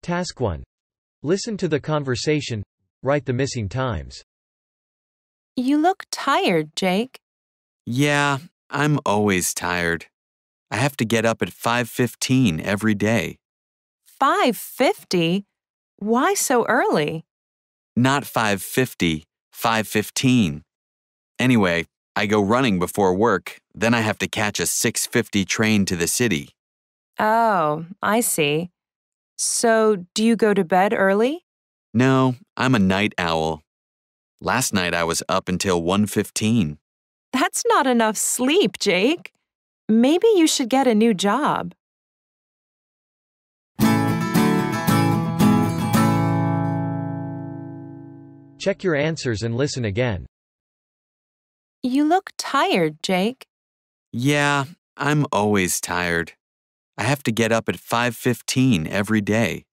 Task 1. Listen to the conversation. Write the missing times. You look tired, Jake. Yeah, I'm always tired. I have to get up at 5:15 every day. 5:50? Why so early? Not 5:50, 5:15. Anyway, I go running before work, then I have to catch a 6:50 train to the city. Oh, I see. So, do you go to bed early? No, I'm a night owl. Last night I was up until 1:15. That's not enough sleep, Jake. Maybe you should get a new job. Check your answers and listen again. You look tired, Jake. Yeah, I'm always tired. I have to get up at 5:15 every day.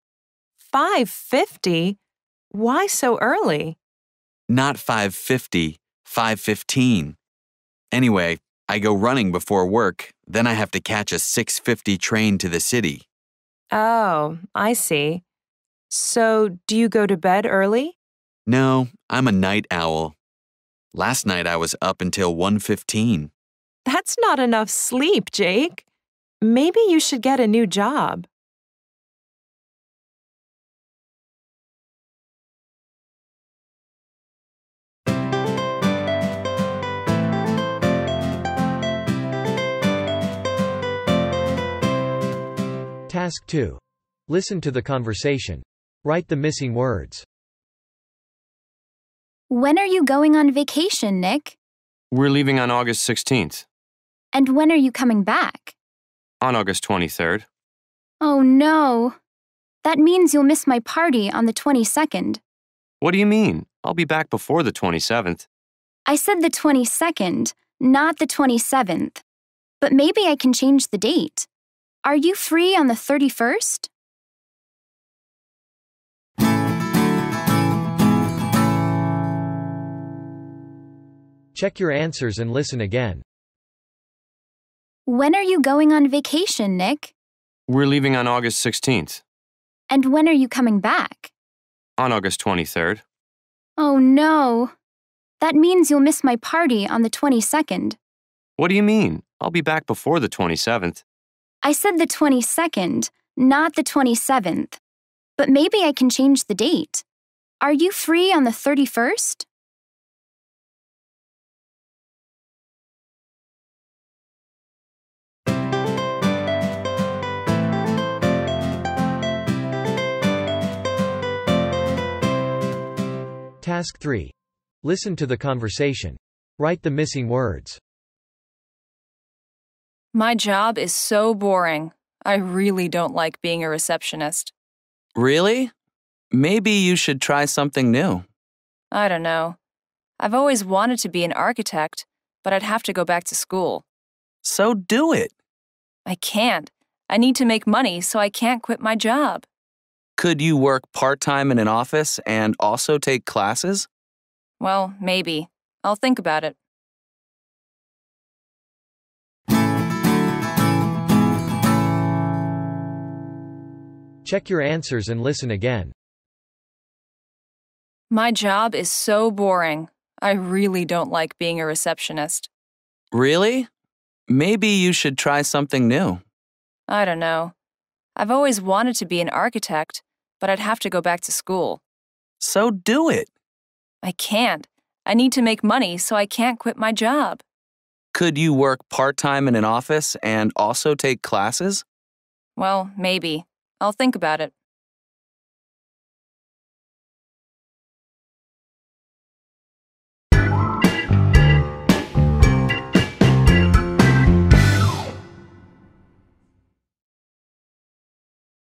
5:50? Why so early? Not 5:50, 5:15. Anyway, I go running before work, then I have to catch a 6:50 train to the city. Oh, I see. So, do you go to bed early? No, I'm a night owl. Last night I was up until 1:15. That's not enough sleep, Jake. Maybe you should get a new job. Task 2. Listen to the conversation. Write the missing words. When are you going on vacation, Nick? We're leaving on August 16th. And when are you coming back? On August 23rd. Oh no. That means you'll miss my party on the 22nd. What do you mean? I'll be back before the 27th. I said the 22nd, not the 27th. But maybe I can change the date. Are you free on the 31st? Check your answers and listen again. When are you going on vacation, Nick? We're leaving on August 16th. And when are you coming back? On August 23rd. Oh no. That means you'll miss my party on the 22nd. What do you mean? I'll be back before the 27th. I said the 22nd, not the 27th. But maybe I can change the date. Are you free on the 31st? Task 3. Listen to the conversation. Write the missing words. My job is so boring. I really don't like being a receptionist. Really? Maybe you should try something new. I don't know. I've always wanted to be an architect, but I'd have to go back to school. So do it. I can't. I need to make money, so I can't quit my job. Could you work part-time in an office and also take classes? Well, maybe. I'll think about it. Check your answers and listen again. My job is so boring. I really don't like being a receptionist. Really? Maybe you should try something new. I don't know. I've always wanted to be an architect, but I'd have to go back to school. So do it. I can't. I need to make money, so I can't quit my job. Could you work part-time in an office and also take classes? Well, maybe. I'll think about it.